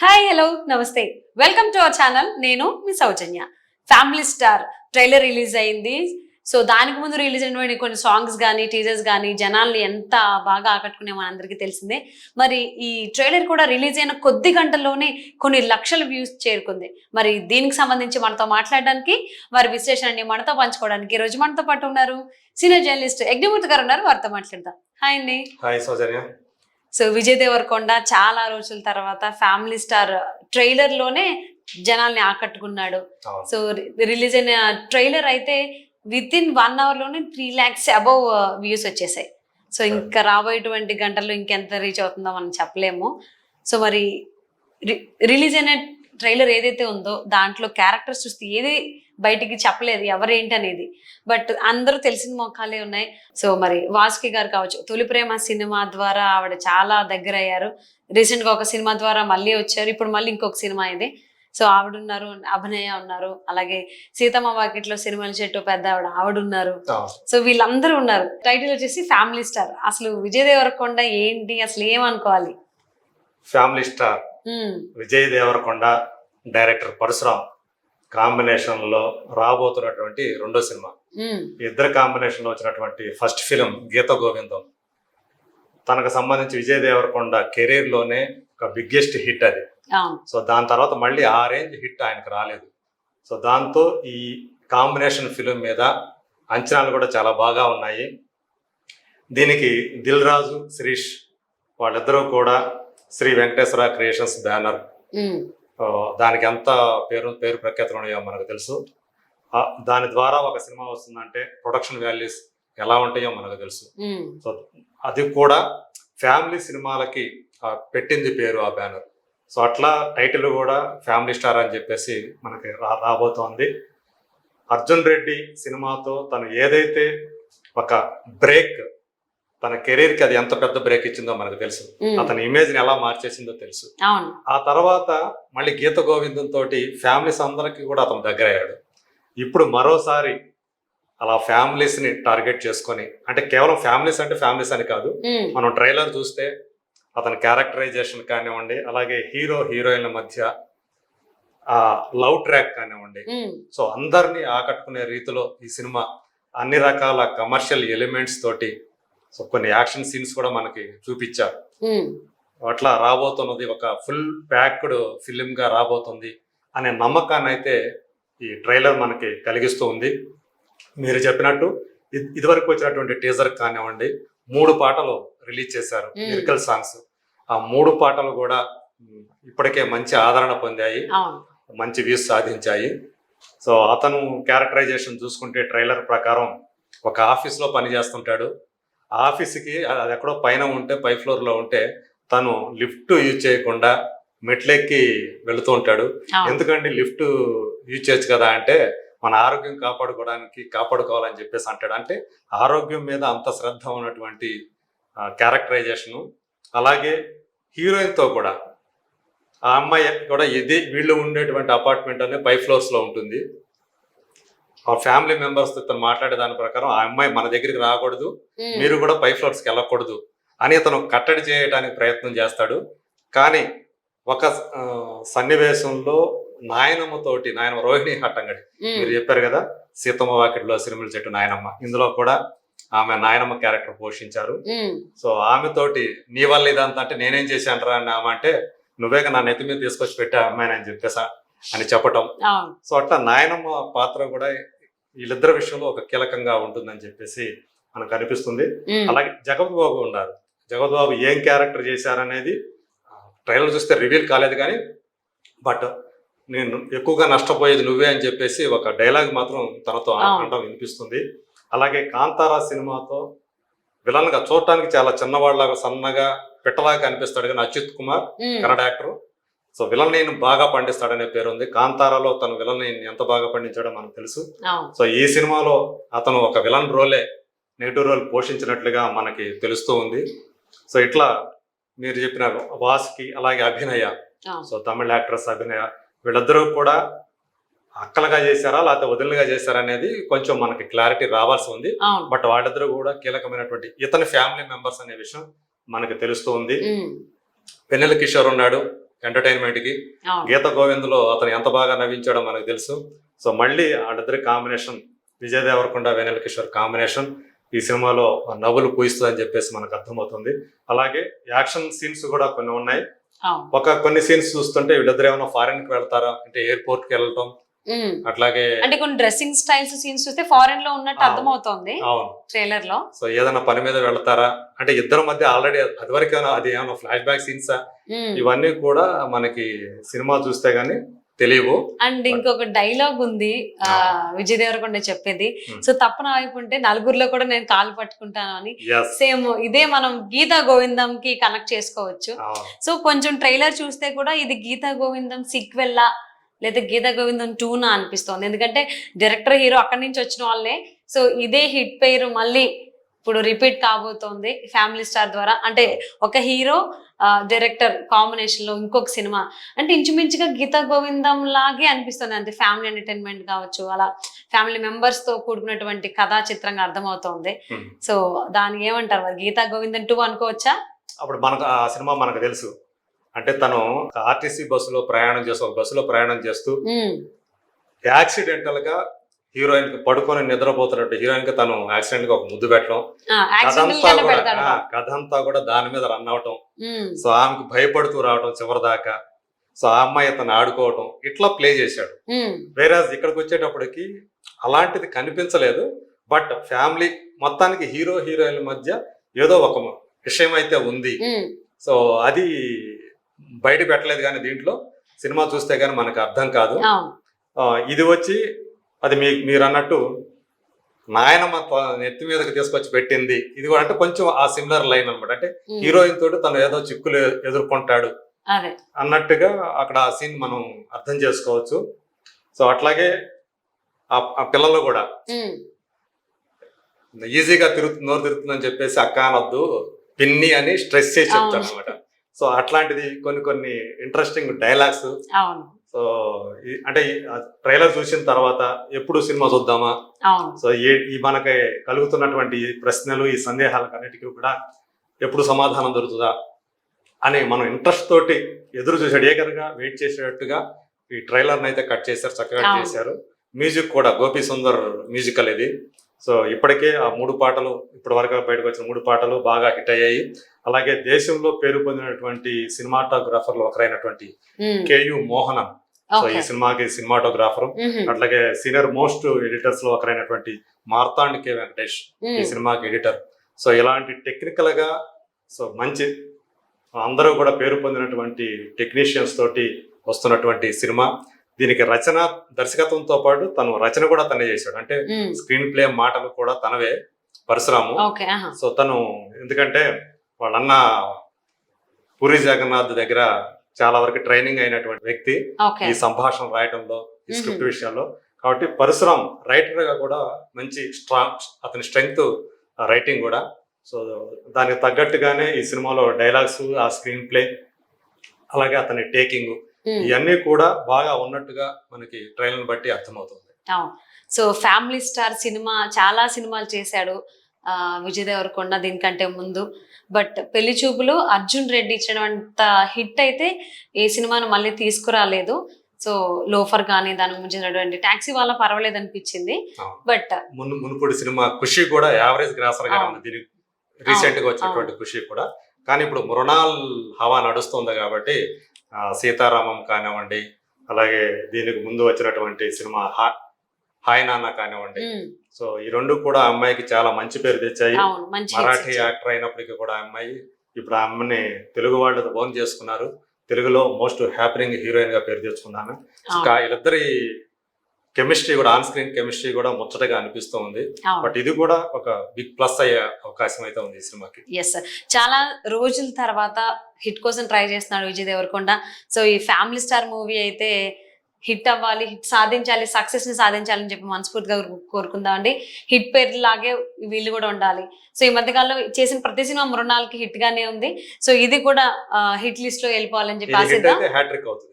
Hi hello నమస్తే welcome to our channel. నేను మీ సౌజన్య. Family star trailer release అయింది. So దానికి ముందు రిలీజ్ అయినటువంటి కొన్ని సాంగ్స్ కానీ టీజర్స్ కానీ జనాల్ని ఎంత బాగా ఆకట్టుకునే మనందరికీ తెలిసిందే. మరి ఈ ట్రైలర్ కూడా రిలీజ్ అయిన కొద్ది గంటల్లోనే కొన్ని లక్షల వ్యూస్ చేరుకుంది. మరి దీనికి సంబంధించి మనతో మాట్లాడడానికి, వారి విశ్లేషణని మనతో పంచుకోవడానికి ఈ రోజు మనతో పాటు ఉన్నారు సీనియర్ జర్నలిస్ట్ యజ్ఞమూర్తి గారు ఉన్నారు. వారితో మాట్లాడదాం. హాయ్ అండి. హాయ్ సౌజన్య. సో విజయ్ దేవరకొండ చాలా రోజుల తర్వాత ఫ్యామిలీ స్టార్ ట్రైలర్ లోనే జనాల్ని ఆకట్టుకున్నాడు. సో రిలీజ్ అయిన ట్రైలర్ అయితే విత్ ఇన్ 1 hour లోనే 3 lakhs అబౌవ్ వ్యూస్ వచ్చేసాయి. సో ఇంకా రాబోయేటువంటి గంటల్లో ఇంకెంత రీచ్ అవుతుందో మనం చెప్పలేము. సో మరి రిలీజ్ అయిన ట్రైలర్ ఏదైతే ఉందో దాంట్లో క్యారెక్టర్స్ చూస్తే ఏది బయటికి చెప్పలేదు ఎవరేంటి అనేది, బట్ అందరూ తెలిసిన మొఖాలే ఉన్నాయి. సో మరి వాసుకి గారు కావచ్చు, తొలి ప్రేమ సినిమా ద్వారా ఆవిడ చాలా దగ్గర అయ్యారు. రీసెంట్ గా ఒక సినిమా ద్వారా మళ్ళీ వచ్చారు, ఇప్పుడు మళ్ళీ ఇంకొక సినిమా ఇది. సో ఆవిడ ఉన్నారు, అభినయ ఉన్నారు, అలాగే సీతమ్మ వాకిట్లో సినిమాల చెట్టు పెద్ద ఆవిడ ఉన్నారు. సో వీళ్ళందరూ ఉన్నారు. టైటిల్ వచ్చేసి ఫ్యామిలీ స్టార్. అసలు విజయ్ దేవరకొండ ఏంటి, అసలు ఏమనుకోవాలి? Family star Vijay Devarakonda, director Parasuram combination లో రాబోతున్నటువంటి రెండో సినిమా. ఇద్దరు కాంబినేషన్ లో వచ్చినటువంటి ఫస్ట్ ఫిలిం గీత గోవిందం. తనకు సంబంధించి విజయ్ దేవరకొండ కెరీర్ లోనే ఒక బిగ్గెస్ట్ హిట్ అది. సో దాని తర్వాత మళ్ళీ ఆ రేంజ్ హిట్ ఆయనకు రాలేదు. సో దాంతో ఈ కాంబినేషన్ ఫిలిం మీద అంచనాలు కూడా చాలా బాగా ఉన్నాయి. దీనికి దిల్ రాజు, శిరీష్ వాళ్ళిద్దరూ కూడా శ్రీ వెంకటేశ్వర క్రియేషన్స్ బ్యానర్, దానికి ఎంత పేరు ప్రఖ్యాతులు ఉన్నాయో మనకు తెలుసు. దాని ద్వారా ఒక సినిమా వస్తుందంటే ప్రొడక్షన్ వాల్యూస్ ఎలా ఉంటాయో మనకు తెలుసు. సో అది కూడా ఫ్యామిలీ సినిమాలకి పెట్టింది పేరు ఆ బ్యానర్. సో అట్లా టైటిల్ కూడా ఫ్యామిలీ స్టార్ అని చెప్పేసి మనకి రాబోతోంది. అర్జున్ రెడ్డి సినిమాతో తను ఏదైతే ఒక బ్రేక్, తన కెరీర్ కి అది ఎంత పెద్ద బ్రేక్ ఇచ్చిందో మనకు తెలుసు. అతని ఇమేజ్ ని ఎలా మార్చేసిందో తెలుసు. ఆ తర్వాత మళ్ళీ గీత గోవిందం తోటి ఫ్యామిలీస్ అందరికి కూడా అతను దగ్గర అయ్యాడు. ఇప్పుడు మరోసారి అలా ఫ్యామిలీస్ ని టార్గెట్ చేసుకొని, అంటే కేవలం ఫ్యామిలీస్ అంటే ఫ్యామిలీస్ అని కాదు, మనం ట్రైలర్ చూస్తే అతని క్యారెక్టరైజేషన్ కానివ్వండి, అలాగే హీరో హీరోయిన్ల మధ్య ఆ లవ్ ట్రాక్ కానివ్వండి, సో అందరినీ ఆకట్టుకునే రీతిలో ఈ సినిమా అన్ని రకాల కమర్షియల్ ఎలిమెంట్స్ తోటి, సో కొన్ని యాక్షన్ సీన్స్ కూడా మనకి చూపించారు. అట్లా రాబోతున్నది ఒక ఫుల్ ప్యాక్డ్ ఫిలిం గా రాబోతుంది అనే నమ్మకాన్ని అయితే ఈ ట్రైలర్ మనకి కలిగిస్తూ ఉంది. మీరు చెప్పినట్టు ఇదివరకు వచ్చినటువంటి టీజర్ కానివ్వండి, 3 పాటలు రిలీజ్ చేశారు, లిరికల్ సాంగ్స్. ఆ 3 పాటలు కూడా ఇప్పటికే మంచి ఆదరణ పొందాయి, మంచి వ్యూస్ సాధించాయి. సో అతను క్యారెక్టరైజేషన్ చూసుకుంటే ట్రైలర్ ప్రకారం ఒక ఆఫీస్ లో పని చేస్తుంటాడు. ఆఫీస్కి అది ఎక్కడో పైన ఉంటే, పై ఫ్లోర్ లో ఉంటే తను లిఫ్ట్ యూజ్ చేయకుండా మెట్లెక్కి వెళుతూ ఉంటాడు. ఎందుకంటే లిఫ్ట్ యూజ్ చేయొచ్చు కదా అంటే, మన ఆరోగ్యం కాపాడుకోవాలని చెప్పేసి అంటాడు. అంటే ఆరోగ్యం మీద అంత శ్రద్ధ ఉన్నటువంటి క్యారెక్టరైజేషను. అలాగే హీరోయిన్ తో కూడా, ఆ అమ్మాయి కూడా వీళ్ళు ఉండేటువంటి అపార్ట్మెంట్ అనేది 5 floors లో ఉంటుంది. ఆ ఫ్యామిలీ మెంబర్స్ తో మాట్లాడే దాని ప్రకారం ఆ అమ్మాయి మన దగ్గరికి రాకూడదు, మీరు కూడా 5 floors కి వెళ్ళకూడదు అని అతను కట్టడి చేయడానికి ప్రయత్నం చేస్తాడు. కానీ ఒక సన్నివేశంలో నాయనమ్మ రోహిణి హట్టంగడి, మీరు చెప్పారు కదా సీతమ్మ వాకిట్లో సిరిమల చెట్టు నాయనమ్మ, ఇందులో కూడా ఆమె నాయనమ్మ క్యారెక్టర్ పోషించారు. సో ఆమె తోటి నీ వల్ల ఇదంతా అంటే నేనేం చేశాను అని ఆమె అంటే, నువ్వేగా నా నెత్తి మీద తీసుకొచ్చి పెట్టా అమ్మాయిని అని చెప్పేసా అని చెప్పటం. సో అట్లా నాయనమ్మ పాత్ర కూడా వీళ్ళిద్దరి విషయంలో ఒక కీలకంగా ఉంటుందని చెప్పేసి మనకు అనిపిస్తుంది. అలాగే జగపతి బాబు ఉన్నారు. జగపతి బాబు ఏం క్యారెక్టర్ చేశారనేది ట్రైలర్ చూస్తే రివీల్ కాలేదు, కానీ బట్ నేను ఎక్కువగా నష్టపోయేది నువ్వే అని చెప్పేసి ఒక డైలాగ్ మాత్రం తనతో అనడం వినిపిస్తుంది. అలాగే కాంతారా సినిమాతో విలన్ గా చూడటానికి చాలా చిన్నవాళ్ళలాగా, సన్నగా, పిట్టలాగా కనిపిస్తాడు, కానీ Achyut Kumar Kannada actor. So villain నేను బాగా పండిస్తాడనే పేరు ఉంది. కాంతారాలో తను విలన్ ఎంత బాగా పండించాడో మనకు తెలుసు. సో ఈ సినిమాలో అతను ఒక విలన్ రోలే, నెగిటివ్ రోల్ పోషించినట్లుగా మనకి తెలుస్తూ ఉంది. సో ఇట్లా మీరు చెప్పిన వాసుకి, అలాగే అభినయ, సో తమిళ యాక్ట్రెస్ అభినయ, వీళ్ళిద్దరూ కూడా అక్కలుగా చేశారా లేకపోతే వదిలిగా చేశారా అనేది కొంచెం మనకి క్లారిటీ రావాల్సి ఉంది. బట్ వాళ్ళిద్దరూ కూడా కీలకమైనటువంటి ఇతని ఫ్యామిలీ మెంబర్స్ అనే విషయం మనకి తెలుస్తూ ఉంది. వెన్నెల కిషోర్ ఉన్నాడు, ఎంటర్టైన్మెంట్ కి. అవును. గీత గోవింద్లో అతను ఎంత బాగా నవ్వించాడో మనకు తెలుసు. సో మళ్ళీ వాళ్ళిద్దరి కాంబినేషన్, విజయ్ దేవరకొండ వెన్నెల కిషోర్ కాంబినేషన్ ఈ సినిమాలో నవ్వులు పూయిస్తుందని చెప్పేసి మనకు అర్థమవుతుంది. అలాగే యాక్షన్ సీన్స్ కూడా కొన్ని ఉన్నాయి. అవును. కొన్ని సీన్స్ చూస్తుంటే వీళ్ళిద్దరు ఏమైనా ఫారెన్ కి వెళ్తారా అంటే ఎయిర్పోర్ట్ కి వెళ్ళటం, అట్లాగే అంటే కొన్ని డ్రెస్సింగ్ స్టైల్స్ సీన్స్ చూస్తే ఫారెన్ లో ఉన్నట్టు అర్థమవుతోంది అవును ట్రైలర్ లో. సో ఏదైనా పని మీద వెళ్తారా అంటే ఇద్దరి మధ్య ఆల్రెడీ అదివరకు అది ఏమైనా ఫ్లాష్ బ్యాక్ సీన్సా, ఇవన్నీ కూడా మనకి సినిమా చూస్తే గానీ తెలియవు. అండ్ ఇంకొక డైలాగ్ ఉంది విజయ్ దేవరకొండ చెప్పేది, సో తప్పు నా వైపు ఉంటే నలుగురిలో కూడా నేను కాలు పట్టుకుంటాను అని. సేమ్ ఇదే మనం గీతా గోవిందం కి కనెక్ట్ చేసుకోవచ్చు. సో కొంచెం ట్రైలర్ చూస్తే కూడా ఇది గీతా గోవిందం సీక్వెల్లా లేదా గీతా గోవిందం 2 అనిపిస్తోంది. ఎందుకంటే డైరెక్టర్ హీరో అక్కడి నుంచి వచ్చిన వాళ్ళే. సో ఇదే హిట్ పేరు మళ్ళీ ఇప్పుడు రిపీట్ కాబోతోంది ఫ్యామిలీ స్టార్ ద్వారా. అంటే ఒక హీరో డైరెక్టర్ కాంబినేషన్ లో ఇంకొక సినిమా అంటే ఇంచుమించుగా గీతా గోవిందం లాగే అనిపిస్తుంది. అంటే ఫ్యామిలీ ఎంటర్టైన్మెంట్ కావచ్చు, అలా ఫ్యామిలీ మెంబర్స్ తో కూడుకున్నటువంటి కథా చిత్రంగా అర్థమవుతోంది. సో దానికి ఏమంటారు మరి, గీతా గోవిందం 2 అనుకోవచ్చా? అప్పుడు మనకు ఆ సినిమా మనకు తెలుసు. అంటే తను ఆర్టీసీ బస్సులో ప్రయాణం చేస్తూ, ఒక బస్సులో ప్రయాణం చేస్తూ యాక్సిడెంటల్ గా హీరోయిన్ కి పడుకొని నిద్రపోతున్నట్టు హీరోయిన్ కి తను యాక్సిడెంట్ గా ఒక ముద్దు పెట్టడం, కథ అంతా కూడా దాని మీద రన్ అవటం. సో ఆమెకు భయపడుతూ రావటం చివరి దాకా. సో ఆ అమ్మాయి తను ఆడుకోవటం, ఇట్లా ప్లే చేశాడు. వేరే ఇక్కడికి వచ్చేటప్పటికి అలాంటిది కనిపించలేదు. బట్ ఫ్యామిలీ మొత్తానికి హీరో హీరోయిన్ మధ్య ఏదో ఒక విషయం అయితే ఉంది. సో అది బయట పెట్టలేదు కానీ దీంట్లో సినిమా చూస్తే గానీ మనకు అర్థం కాదు. ఇది వచ్చి అది మీరు అన్నట్టు నాయనమ్మ నెత్తి మీదకి తీసుకొచ్చి పెట్టింది. ఇది కూడా అంటే కొంచెం ఆ సిమిలర్ లైన్ అనమాట. అంటే హీరోయిన్ తోటి తను ఏదో చిక్కులు ఎదుర్కొంటాడు అన్నట్టుగా అక్కడ ఆ సీన్ మనం అర్థం చేసుకోవచ్చు. సో అట్లాగే ఆ పిల్లలు కూడా ఈజీగా నోరు తిరుగుతుందని చెప్పేసి అక్క అనొద్దు పిన్ని అని స్ట్రెస్ చేసి చెప్తాడు అనమాట. సో అట్లాంటిది కొన్ని ఇంట్రెస్టింగ్ డైలాగ్స్. సో అంటే ట్రైలర్ చూసిన తర్వాత ఎప్పుడు సినిమా చూద్దామా, సో ఈ మనకి కలుగుతున్నటువంటి ప్రశ్నలు ఈ సందేహాలకు అన్నిటికీ కూడా ఎప్పుడు సమాధానం దొరుకుతుందా అని మనం ఇంట్రెస్ట్ తోటి ఎదురు చూసాడు, ఏకరుగా వెయిట్ చేసేటట్టుగా ఈ ట్రైలర్ని అయితే కట్ చేశారు, చక్కగా చేశారు. మ్యూజిక్ కూడా గోపి సుందర్ మ్యూజికల్ ఇది. సో ఇప్పటికే ఆ 3 పాటలు ఇప్పటి వరకు బయటకు వచ్చిన 3 పాటలు బాగా హిట్ అయ్యాయి. అలాగే దేశంలో పేరు పొందినటువంటి సినిమాటోగ్రాఫర్లు ఒకరైనటువంటి కేయు మోహనన్, సో ఈ సినిమాకి సినిమాటోగ్రాఫర్. అట్లాగే సీనియర్ మోస్ట్ ఎడిటర్స్ లో ఒకరైనటువంటి మార్తాండ్ కె వెంకటేష్ ఈ సినిమాకి ఎడిటర్. సో ఇలాంటి టెక్నికల్ గా సో మంచి అందరూ కూడా పేరు పొందినటువంటి టెక్నీషియన్స్ తోటి వస్తున్నటువంటి సినిమా. దీనికి రచన దర్శకత్వంతో పాటు తను రచన కూడా తనే చేశాడు. అంటే స్క్రీన్ ప్లే మాటలు కూడా తనవే పరశురాము. సో తను ఎందుకంటే వాళ్ళన్న పూరి జగన్నాథ్ దగ్గర చాలా వరకు ట్రైనింగ్ అయినటువంటి వ్యక్తి ఈ సంభాషణ రాయటంలో, ఈ స్క్రిప్ట్ విషయంలో. కాబట్టి పరశురామ్ రైటర్ గా కూడా మంచి అతని స్ట్రెంగ్త్ రైటింగ్ కూడా. సో దానికి తగ్గట్టుగానే ఈ సినిమాలో డైలాగ్స్, ఆ స్క్రీన్ ప్లే, అలాగే అతని టేకింగ్, ఇవన్నీ కూడా బాగా ఉన్నట్టుగా మనకి ట్రైలర్ బట్టి అర్థమవుతుంది. సో ఫ్యామిలీ స్టార్ సినిమా చాలా సినిమాలు చేశాడు విజయ్ దేవరకొండ దీనికంటే ముందు. బట్ పెళ్లి చూపులు అర్జున్ రెడ్డి ఇచ్చినంత హిట్ అయితే ఏ సినిమాను మళ్ళీ తీసుకురాలేదు. సో లోఫర్ గానీ దానికి ముంచినటువంటి టాక్సీ వాళ్ళ పర్వాలేదు అనిపించింది. బట్ మునుపటి సినిమా ఖుషి కూడా యావరేజ్ గ్రాసర్ గా ఉంది. దీనికి రీసెంట్ గా వచ్చినటువంటి ఖుషి కూడా. కానీ ఇప్పుడు మృణాల్ హవా నడుస్తుంది కాబట్టి సీతారామం కానివ్వండి, అలాగే దీనికి ముందు వచ్చినటువంటి సినిమా హాయ్ నాన్న కానివ్వండి, సో ఈ 2 కూడా అమ్మాయికి చాలా మంచి పేరు తెచ్చాయి. మరాఠీ యాక్టర్ అయినప్పటికీ కూడా అమ్మాయి ఇప్పుడు ఆ అమ్మని తెలుగు వాళ్ళు ఓన్ చేసుకున్నారు. తెలుగులో మోస్ట్ హ్యాపీనింగ్ హీరోయిన్ గా పేరు తెచ్చుకున్నాను. వీళ్ళిద్దరి కెమిస్ట్రీ కూడా, ఆన్ స్క్రీన్ కెమిస్ట్రీ కూడా ముచ్చటగా అనిపిస్తూ ఉంది. బట్ ఇది కూడా ఒక బిగ్ ప్లస్ అయ్యే అవకాశం అయితే ఉంది ఈ సినిమాకి. ఎస్, చాలా రోజుల తర్వాత హిట్ కోసం ట్రై చేస్తున్నాడు విజయ్ దేవరకొండ. సో ఈ ఫ్యామిలీ స్టార్ మూవీ అయితే హిట్ అవ్వాలి, హిట్ సాధించాలి, సక్సెస్ ని సాధించాలని చెప్పి మనస్ఫూర్తిగా కోరుకుందాం అండి. హిట్ పేరు లాగే వీళ్ళు కూడా ఉండాలి. సో ఈ మధ్యకాలంలో చేసిన ప్రతి సినిమా మృణాల్కి హిట్ గానే ఉంది. సో ఇది కూడా హిట్ లిస్ట్ లో వెళ్ళిపోవాలని చెప్పి ఆశిద్దాం. హ్యాట్రిక్ అవుతుంది.